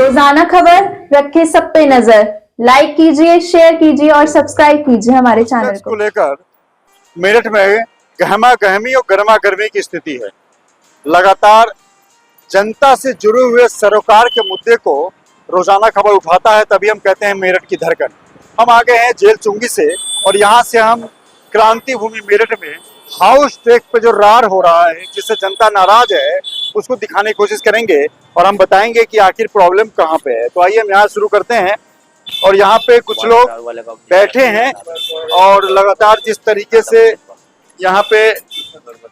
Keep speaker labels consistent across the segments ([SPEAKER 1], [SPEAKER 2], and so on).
[SPEAKER 1] रोजाना खबर रखे सब पे नजर। लाइक कीजिए, शेयर कीजिए और सब्सक्राइब कीजिए हमारे चैनल को।
[SPEAKER 2] लेकर मेरठ में गहमा गहमी और गर्मा गर्मी की स्थिति है। लगातार जनता से जुड़े हुए सरोकार के मुद्दे को रोजाना खबर उठाता है, तभी हम कहते हैं मेरठ की धड़कन। हम आ गए हैं जेल चुंगी से और यहाँ से हम क्रांति भूमि मेरठ में हाउस टैक्स पे जो रार हो रहा है, जिससे जनता नाराज है, उसको दिखाने की कोशिश करेंगे और हम बताएंगे कि आखिर प्रॉब्लम कहाँ पे है। तो आइए हम यहाँ शुरू करते हैं। और यहाँ पे कुछ लोग बैठे हैं और लगातार जिस तरीके से यहाँ पे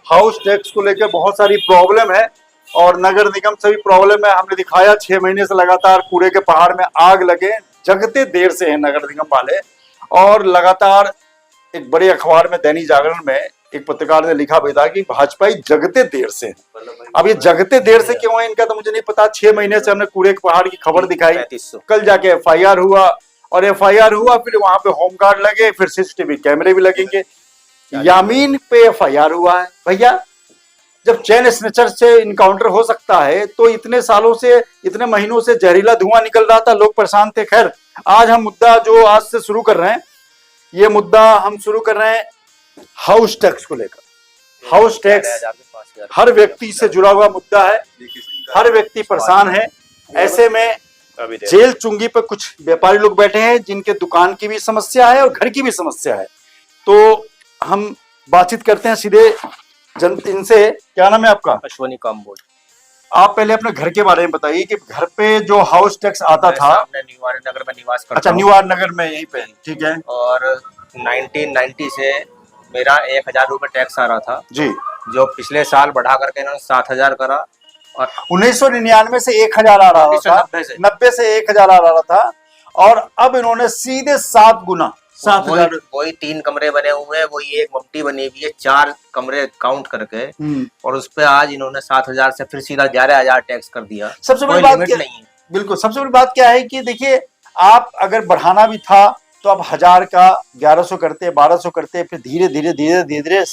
[SPEAKER 2] हाउस टैक्स को लेकर बहुत सारी प्रॉब्लम है और नगर निगम से भी प्रॉब्लम है। हमने दिखाया 6 महीने से लगातार कूड़े के पहाड़ में आग लगे, जगते देर से हैं नगर निगम वाले। और लगातार एक बड़े अखबार में दैनिक जागरण में एक पत्रकार ने लिखा भी था कि भाजपाई जगते देर से हैं। अब ये जगते देर से क्यों है इनका तो मुझे नहीं पता। 6 महीने से हमने कूड़े के पहाड़ की खबर दिखाई, कल जाके एफआईआर हुआ और एफआईआर हुआ, फिर वहां पे होमगार्ड लगे, फिर सीसीटीवी कैमरे भी लगेंगे। यामीन पे एफआईआर हुआ है। भैया, जब चैन स्नेचर से इनकाउंटर हो सकता है तो इतने सालों से, इतने महीनों से जहरीला धुआं निकल रहा था, लोग परेशान थे। खैर, आज हम मुद्दा जो आज से शुरू कर रहे हैं, ये मुद्दा हम शुरू कर रहे हैं हाउस टैक्स को लेकर। हाउस टैक्स हर व्यक्ति से जुड़ा हुआ मुद्दा है, हर व्यक्ति परेशान है। ऐसे में जेल चुंगी पर कुछ व्यापारी लोग बैठे हैं जिनके दुकान की भी समस्या है और घर की भी समस्या है। तो हम बातचीत करते हैं सीधे इनसे। क्या नाम है आपका?
[SPEAKER 3] अश्वनी काम्बोज।
[SPEAKER 2] आप पहले अपने घर के बारे में बताइए कि घर पे जो हाउस टैक्स आता था।
[SPEAKER 3] न्यू आर नगर में निवास करता
[SPEAKER 2] अच्छा, न्यू आर नगर में, यहीं पे, ठीक है।
[SPEAKER 3] और 1990 से मेरा 1000 रुपए टैक्स आ रहा था
[SPEAKER 2] जी, जो
[SPEAKER 3] पिछले साल बढ़ा करके इन्होंने 7000 करा। और
[SPEAKER 2] 1999 से 1000 आ रहा था, 90 से 1000 आ रहा था, और अब इन्होंने सीधे 7 गुना 7000।
[SPEAKER 3] वही 3 कमरे बने हुए हैं, वही एक मम्टी बनी हुई है, 4 कमरे काउंट करके, और उस पे आज इन्होंने 7000 से फिर सीधा 11000 टैक्स कर दिया।
[SPEAKER 2] सबसे बड़ी बात क्या नहीं है? बिल्कुल, सबसे बड़ी बात क्या है कि देखिए, आप अगर बढ़ाना भी था तो आप 1000 का 1100 करते, 1200 करते, फिर धीरे धीरे धीरे धीरे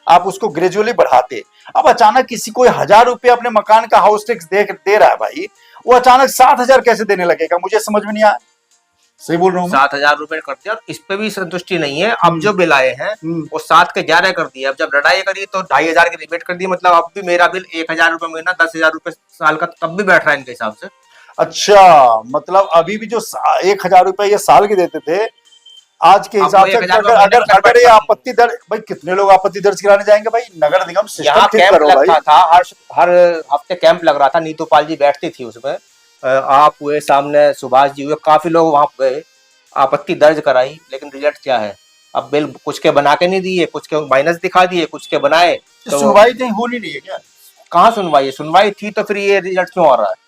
[SPEAKER 2] आप उसको ग्रेजुअली बढ़ाते। अब अचानक किसी को 1000 रुपये अपने मकान का हाउस टैक्स दे रहा है भाई, वो अचानक 7000 कैसे देने लगेगा? मुझे समझ में नहीं आया। सही बोल रहा हूँ?
[SPEAKER 3] 7000 रुपए कर दिया। इस पे भी संतुष्टि नहीं है। अब जो बिल आए हैं वो 7 के 11 कर दिए। अब जब लड़ाई करी तो 2500 की रिबेट कर दी। मतलब अब भी मेरा बिल 1000 रुपए महीना, 10000 रुपए साल का तब भी बैठ रहा है इनके हिसाब से।
[SPEAKER 2] अच्छा, मतलब अभी भी जो 1000 रुपए ये साल के देते थे, आज के हिसाब से अगर ये आपत्ति दर्ज, भाई कितने लोग आपत्ति दर्ज कराने जाएंगे भाई? नगर निगम सिस्टम ठीक करो भाई।
[SPEAKER 3] था हर हफ्ते कैंप लग रहा था, नीतू पाल जी बैठती थी उसमें, आप हुए सामने, सुभाष जी हुए, काफी लोग वहां गए, आपत्ति दर्ज कराई, लेकिन रिजल्ट क्या है? अब बिल कुछ के बना के नहीं दिए, कुछ के माइनस दिखा दिए, कुछ के बनाए।
[SPEAKER 2] तो सुनवाई कहीं हो नहीं रही है क्या?
[SPEAKER 3] कहाँ सुनवाई है? सुनवाई थी तो फिर ये रिजल्ट क्यों आ रहा है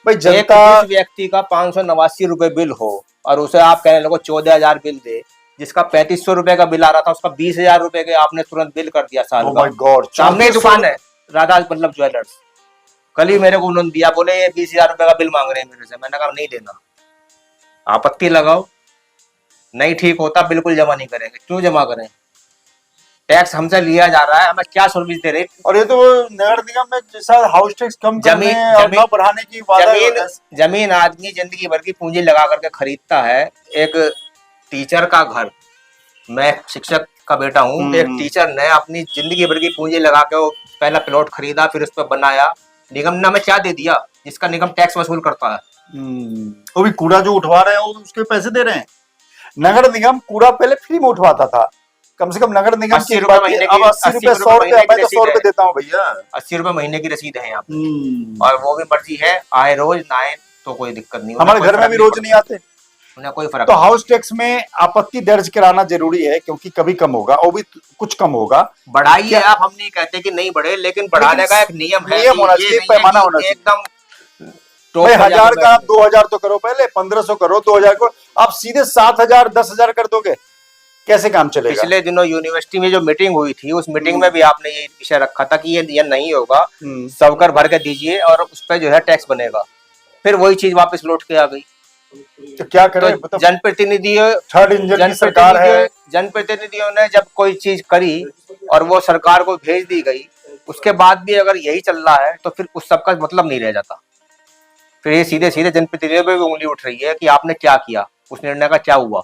[SPEAKER 2] भाई? जनता,
[SPEAKER 3] एक व्यक्ति का 589 रुपए बिल हो और उसे आप कहने लगो 14000 बिल दे, जिसका 3500 रुपए का बिल आ रहा था उसका 20000 रुपए के आपने तुरंत बिल कर दिया साल का। सामने दुकान है राधा मतलब ज्वेलर्स, कल ही मेरे को उन्होंने दिया, बोले ये 20000 रुपए का बिल मांग रहे हैं मेरे से। मैंने कहा नहीं देना, आपत्ति लगाओ, नहीं ठीक होता बिल्कुल जमा नहीं करेंगे। क्यों जमा करें? टैक्स हमसे लिया जा रहा है, हमें क्या सर्विस दे रहे?
[SPEAKER 2] और ये तो नगर निगम में जैसा हाउस टैक्स कम
[SPEAKER 3] जमीन
[SPEAKER 2] बढ़ाने की
[SPEAKER 3] जमीन आदमी जिंदगी भर की पूंजी लगा करके खरीदता है। एक टीचर का घर, मैं शिक्षक का बेटा हूँ, एक टीचर ने अपनी जिंदगी भर की पूंजी लगा के वो पहला प्लॉट खरीदा, फिर उस पर बनाया। निगम ने हमें क्या दे दिया जिसका निगम टैक्स वसूल करता है?
[SPEAKER 2] वो भी कूड़ा जो उठवा रहे हैं उसके पैसे दे रहे हैं। नगर निगम कूड़ा पहले फ्री में उठवाता था, कम से कम नगर निगम
[SPEAKER 3] 80 रुपए महीने की,
[SPEAKER 2] 100 रुपए 100 रुपए देता हूँ भैया।
[SPEAKER 3] 80 रुपए महीने की रसीद है यहाँ पे, और वो भी मर्जी है, आए रोज ना आए तो कोई दिक्कत नहीं।
[SPEAKER 2] हमारे घर में भी रोज नहीं आते,
[SPEAKER 3] उन्हें कोई फर्क।
[SPEAKER 2] तो हाउस टैक्स में आपत्ति दर्ज कराना जरूरी है, क्योंकि कभी कम होगा, वो भी कुछ कम होगा।
[SPEAKER 3] बढ़ाइए आप, हम नहीं कहते कि नहीं बढ़े, लेकिन बढ़ाने का एक नियम है,
[SPEAKER 2] नियम होना चाहिए, पैमाना होना चाहिए
[SPEAKER 3] एकदम।
[SPEAKER 2] 1000 का आप 2000 तो करो, पहले 1500 करो, 2000 को आप सीधे 7000 10000 कर दोगे, कैसे काम चलेगा?
[SPEAKER 3] पिछले दिनों यूनिवर्सिटी में जो मीटिंग हुई थी, उस मीटिंग में भी आपने ये विषय रखा था कि ये नहीं होगा, सबकर भर के दीजिए और उस पर जो है टैक्स बनेगा। फिर वही चीज वापस लौट के आ गई।
[SPEAKER 2] तो क्या करें?
[SPEAKER 3] तो जनप्रतिनिधियों,
[SPEAKER 2] थर्ड इंजन की सरकार है,
[SPEAKER 3] जनप्रतिनिधियों ने जब कोई चीज करी और वो सरकार को भेज दी गई, उसके बाद भी अगर यही चल रहा है तो फिर उस सबका मतलब नहीं रह जाता। फिर ये सीधे सीधे जनप्रतिनिधियों पे भी उंगली उठ रही है कि आपने क्या किया, उस निर्णय का क्या हुआ।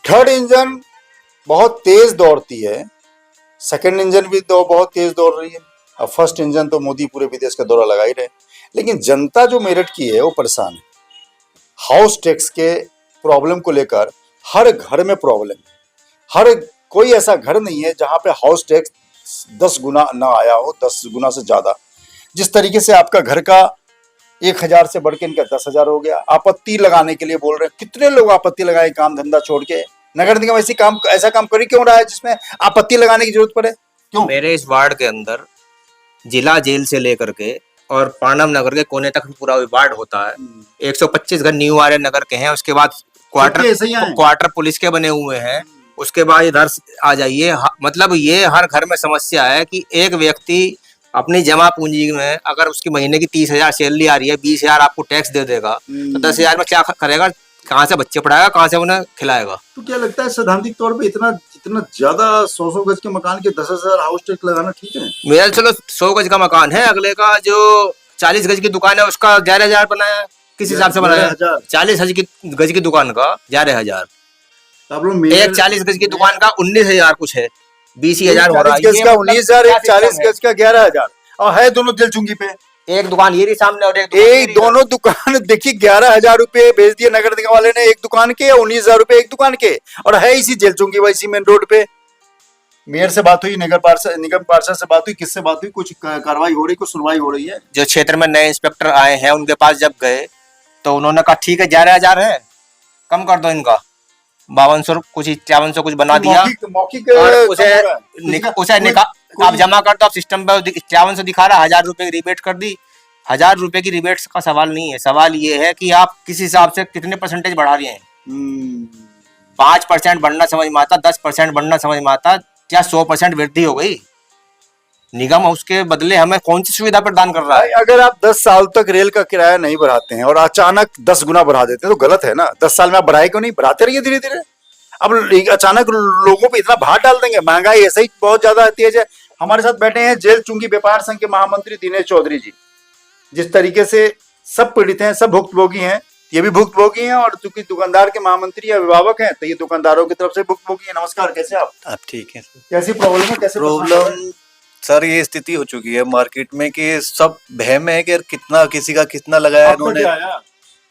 [SPEAKER 2] थर्ड इंजन बहुत तेज दौड़ती है, सेकंड इंजन भी बहुत तेज दौड़ रही है। अब फर्स्ट इंजन तो मोदी पूरे विदेश का दौरा लगा ही रहे, लेकिन जनता जो मेरठ की है वो परेशान है। हाउस टैक्स के प्रॉब्लम को लेकर हर घर में प्रॉब्लम है। हर कोई ऐसा घर नहीं है जहां पे हाउस टैक्स 10 गुना ना आया हो, 10 गुना से ज्यादा। जिस तरीके से आपका घर का 1000 से बढ़ के इनका 10,000 हो गया। आपत्ति लगाने के लिए बोल रहे हैं, कितने लोग आपत्ति लगाए काम धंधा छोड़ के। नगर निगम ऐसा काम कर क्यों रहा है जिसमें आपत्ति लगाने की जरूरत पड़े? क्यों?
[SPEAKER 3] मेरे इस वार्ड के अंदर जिला जेल से लेकर के और पाणम नगर के कोने तक पूरा वार्ड होता है। 125 घर न्यू आर्य नगर के हैं, उसके बाद क्वार्टर पुलिस के बने हुए हैं, उसके बाद इधर आ जाइए। मतलब ये हर घर में समस्या है कि एक व्यक्ति अपनी जमा पूंजी में अगर उसकी महीने की 30,000 सैलरी आ रही है, 20,000 आपको टैक्स दे देगा, तो 10,000 में क्या करेगा, कहाँ से बच्चे पढ़ाएगा, कहाँ से उन्हें खिलाएगा?
[SPEAKER 2] तो क्या लगता है सैद्धांतिक तौर पे इतना ज्यादा 100 गज के मकान के 10,000 हाउस टैक्स लगाना ठीक है?
[SPEAKER 3] मेरा चलो 100 गज का मकान है, अगले का जो 40 गज की दुकान है उसका 11,000 बनाया, किस हिसाब से बनाया? 40 गज की दुकान का 11,000, एक 40 गज की दुकान का 19,000 कुछ है, 20,000 हो रहा है।
[SPEAKER 2] 40 गज का 19,000, 40 गज का 11,000, और है दोनों दिल चुंगी पे।
[SPEAKER 3] एक दुकान ये सामने और
[SPEAKER 2] एक दोनों दुकान देखिए 11,000 रुपए भेज दिए नगर निगम वाले ने एक दुकान के, 19,000 रुपए एक दुकान के, और है इसी जेल चुंगी वैसी मेन रोड पे। मेयर से बात हुई, निगम पार्षद से बात हुई, किससे बात हुई? कुछ कार्रवाई हो रही, कुछ सुनवाई हो रही है?
[SPEAKER 3] जो क्षेत्र में नए इंस्पेक्टर आए हैं उनके पास जब गए तो उन्होंने कहा ठीक है 11,000 है, कम कर दो इनका, 5200 कुछ 5300 कुछ बना दिया,
[SPEAKER 2] मौखिक
[SPEAKER 3] उसे आप जमा कर दो। आप सिस्टम पे 5300 दिखा रहा, 1,000 रुपए की रिबेट कर दी। 1,000 रुपए की रिबेट का सवाल नहीं है, सवाल ये है कि आप किस हिसाब से कितने परसेंटेज बढ़ा रहे हैं। 5% बढ़ना समझ में आता, 10% बढ़ना समझ में आता, क्या 100% वृद्धि हो गई? निगम उसके बदले हमें कौन सी सुविधा प्रदान कर रहा है?
[SPEAKER 2] अगर आप 10 साल तक रेल का किराया नहीं बढ़ाते हैं और अचानक 10 गुना बढ़ा देते हैं तो गलत है ना। 10 साल में आप बढ़ाए क्यों नहीं? बढ़ाते रहिए धीरे धीरे। अब अचानक लोगों पे इतना भार डाल देंगे, महंगाई ऐसे ही बहुत ज्यादा तेज है। हमारे साथ बैठे हैं जेल चुंगी व्यापार संघ के महामंत्री दिनेश चौधरी जी। जिस तरीके से सब पीड़ित हैं, सब भुक्तभोगी हैं, ये भी भुक्तभोगी हैं, और चूंकि दुकानदार के महामंत्री या अभिभावक हैं तो ये दुकानदारों की तरफ से भुक्तभोगी है। नमस्कार, कैसे आप?
[SPEAKER 4] ठीक है।
[SPEAKER 2] कैसी प्रॉब्लम है? कैसे
[SPEAKER 4] प्रॉब्लम सर ये स्थिति हो चुकी है मार्केट में कि सब बहम है कि कितना किसी का कितना लगाया इन्होंने।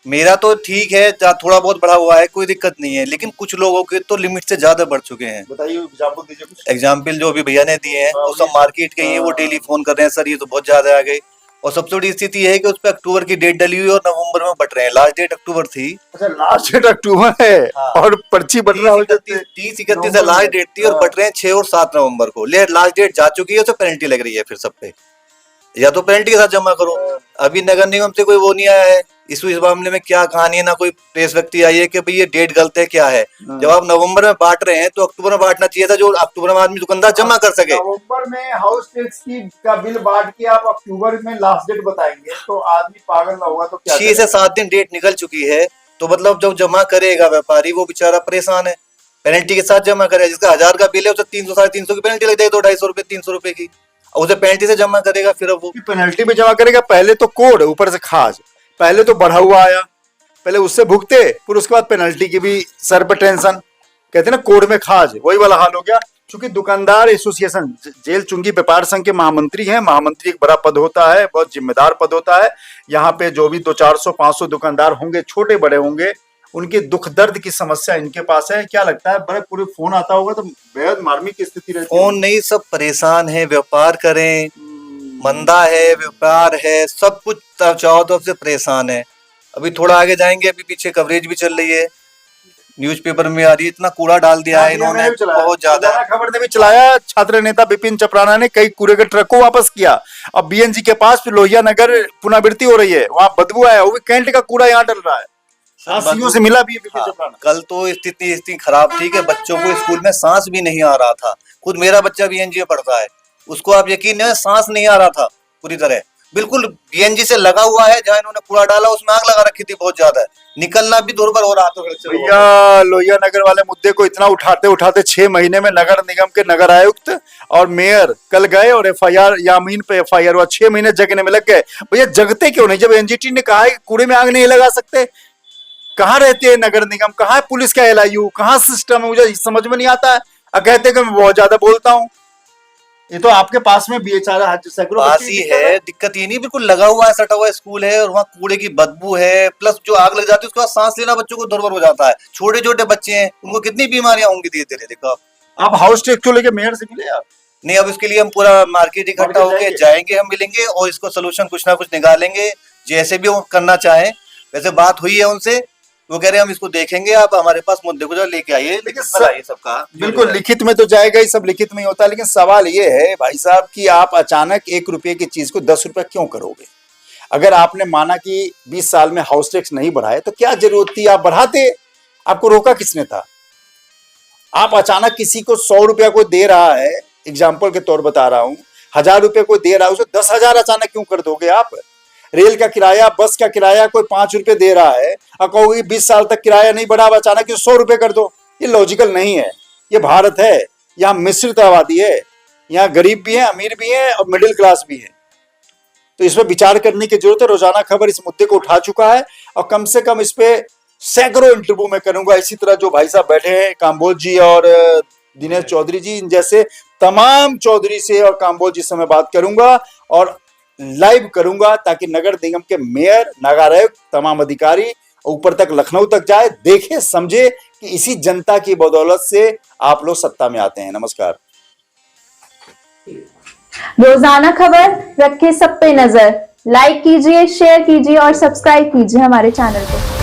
[SPEAKER 4] मेरा तो ठीक है, थोड़ा बहुत बढ़ा हुआ है, कोई दिक्कत नहीं है, लेकिन कुछ लोगों के तो लिमिट से ज्यादा बढ़ चुके हैं।
[SPEAKER 2] बताइए, एग्जाम्पल दीजिए कुछ।
[SPEAKER 4] एग्जाम्पल जो अभी भैया ने दिए हैं वो सब मार्केट के ही, वो डेली फोन कर रहे हैं सर ये तो बहुत ज्यादा आ गई। और सबसे बड़ी स्थिति है कि उस पर अक्टूबर की डेट डली हुई और नवंबर में बट रहे हैं। लास्ट डेट अक्टूबर थी।
[SPEAKER 2] अच्छा, लास्ट डेट अक्टूबर है। हाँ। और पर्ची बट रहा है
[SPEAKER 4] 30-31 है लास्ट डेट थी, और बट रहे हैं 6 और 7 नवंबर को। ले लास्ट डेट जा चुकी है तो पेनल्टी लग रही है फिर सब पे, या तो पेनल्टी के साथ जमा करो। अभी नगर निगम से कोई वो नहीं आया है इस मामले में, क्या कहानी है, ना कोई प्रेस व्यक्ति आई है कि भाई ये डेट गलत है क्या है। जब आप नवंबर में बांट रहे हैं तो अक्टूबर में बांटना चाहिए था, जो अक्टूबर में आदमी दुकानदार जमा कर सके।
[SPEAKER 2] नवंबर में हाउस टैक्स का बिल बांट के आप अक्टूबर में लास्ट डेट बताएंगे तो आदमी पागल ना होगा तो क्या?
[SPEAKER 4] 6 से 7 दिन डेट निकल चुकी है, तो मतलब जब जमा करेगा व्यापारी वो बेचारा परेशान है। पेनल्टी के साथ जमा करे, जिसका 1,000 का बिल है उसे 300-350 की पेनल्टी लग जाएगी, 200-250 रुपए 300 रुपए की, उसे पेनल्टी से जमा करेगा। फिर अब वो
[SPEAKER 2] पेनल्टी पे जमा करेगा, पहले तो कोड, ऊपर से खाज, पहले तो बढ़ा हुआ आया, पहले उससे भुगते, फिर उसके बाद पेनल्टी की भी सर पे टेंशन। कहते हैं ना कोड में खाज, वही वाला हाल हो गया। चूंकि दुकानदार एसोसिएशन जेल चुंगी व्यापार संघ के महामंत्री हैं, महामंत्री एक बड़ा पद होता है, बहुत जिम्मेदार पद होता है। यहाँ पे जो भी 200-400-500 दुकानदार होंगे, छोटे बड़े होंगे, उनके दुख दर्द की समस्या इनके पास है। क्या लगता है, बड़े पूरे फोन आता होगा तो बेहद मार्मिक स्थिति रहती है।
[SPEAKER 4] फोन नहीं, सब परेशान है, व्यापार करें, मंदा है, व्यापार है, सब कुछ चारों तरफ से परेशान है। अभी थोड़ा आगे जाएंगे, अभी पीछे कवरेज भी चल रही है, न्यूज़पेपर में आ रही है, इतना कूड़ा डाल दिया है इन्होंने बहुत ज्यादा।
[SPEAKER 2] खबर ने भी चलाया, छात्र नेता विपिन चपराना ने कई कूड़े के ट्रक को वापस किया। अब बीएनजी के पास लोहिया नगर पुनरावृत्ति हो रही है, वहां बदबू आया, वो भी कैंट का कूड़ा यहाँ डल रहा है। से मिला भी
[SPEAKER 4] कल तो स्थिति इतनी खराब थी कि बच्चों को स्कूल में सांस भी नहीं आ रहा था। खुद मेरा बच्चा बीएनजी में पढ़ता है, उसको आप यकीन नहीं, सांस नहीं आ रहा था पूरी तरह। बिल्कुल बीएनजी से लगा हुआ है, जहाँ इन्होंने कूड़ा डाला उसमें आग लगा रखी थी बहुत ज्यादा, निकलना भी दुर्भर हो रहा था।
[SPEAKER 2] भैया लोहिया नगर वाले मुद्दे को इतना उठाते उठाते 6 महीने में नगर निगम के नगर आयुक्त और मेयर कल गए और एफआईआर, यामीन पे एफआईआर हुआ। 6 महीने जगने में लग गए। भैया जगते क्यों नहीं? जब एनजीटी ने कहा है कि कूड़े में आग नहीं लगा सकते, कहाँ रहते हैं नगर निगम, कहाँ है पुलिस का एलआईयू, कहाँ सिस्टम है? मुझे समझ में नहीं आता है। कहते हैं कि मैं बहुत ज्यादा बोलता हूँ। ये तो आपके पास में बेचारा सैकड़ों
[SPEAKER 4] पास ही है, दिक्कत ये नहीं, बिल्कुल लगा हुआ है, सटा हुआ स्कूल है और वहाँ कूड़े की बदबू है, प्लस जो आग लग जाती है उसके बाद सांस लेना बच्चों को दुर्भर हो जाता है। छोटे छोटे बच्चे हैं, उनको कितनी बीमारियां होंगी धीरे धीरे। देखो
[SPEAKER 2] आप हाउस टैक्स को लेके मेयर से मिले आप?
[SPEAKER 4] नहीं, अब इसके लिए हम पूरा मार्केट इकट्ठा होके जाएंगे, हम मिलेंगे और इसको सोल्यूशन कुछ ना कुछ निकालेंगे, जैसे भी वो करना चाहें। वैसे बात हुई है उनसे, वो कह रहे हैं हम इसको देखेंगे, आप हमारे पास मुद्दे को जो लेके आइए, लेकिन सबका
[SPEAKER 2] बिल्कुल लिखित में तो जाएगा ही, सब लिखित में ही होता है। लेकिन सवाल ये है भाई साहब कि आप अचानक 1 रुपए की चीज को 10 रुपए क्यों करोगे? अगर आपने माना कि 20 साल में हाउस टैक्स नहीं बढ़ाए तो क्या जरूरत थी? आप बढ़ाते, आपको रोका किसने था? आप अचानक किसी को 100 रुपया कोई दे रहा है, एग्जाम्पल के तौर बता रहा हूं, 1000 रुपये कोई दे रहा है, उसे 10,000 अचानक क्यों कर दोगे आप? रेल का किराया, बस का किराया कोई 5 रुपए दे रहा है और कहोगे 20 साल तक किराया नहीं बढ़ा, अचानक 100 रुपए कर दो। ये लॉजिकल नहीं है। ये भारत है, यहाँ मिश्रित आबादी है, यहाँ गरीब भी है, अमीर भी है और मिडिल क्लास भी है। तो इस पर विचार करने की जरूरत है। रोजाना खबर इस मुद्दे को उठा चुका है और कम से कम इस पे सैकड़ों इंटरव्यू में करूंगा। इसी तरह जो भाई साहब बैठे हैं, काम्बोज जी और दिनेश चौधरी जी, इन जैसे तमाम चौधरी से और काम्बोज जी से मैं बात करूंगा और लाइव करूंगा, ताकि नगर निगम के मेयर, नगर आयुक्त, तमाम अधिकारी ऊपर तक, लखनऊ तक जाए, देखे समझे कि इसी जनता की बदौलत से आप लोग सत्ता में आते हैं। नमस्कार।
[SPEAKER 1] रोजाना खबर रखे सब पे नजर। लाइक कीजिए, शेयर कीजिए और सब्सक्राइब कीजिए हमारे चैनल को।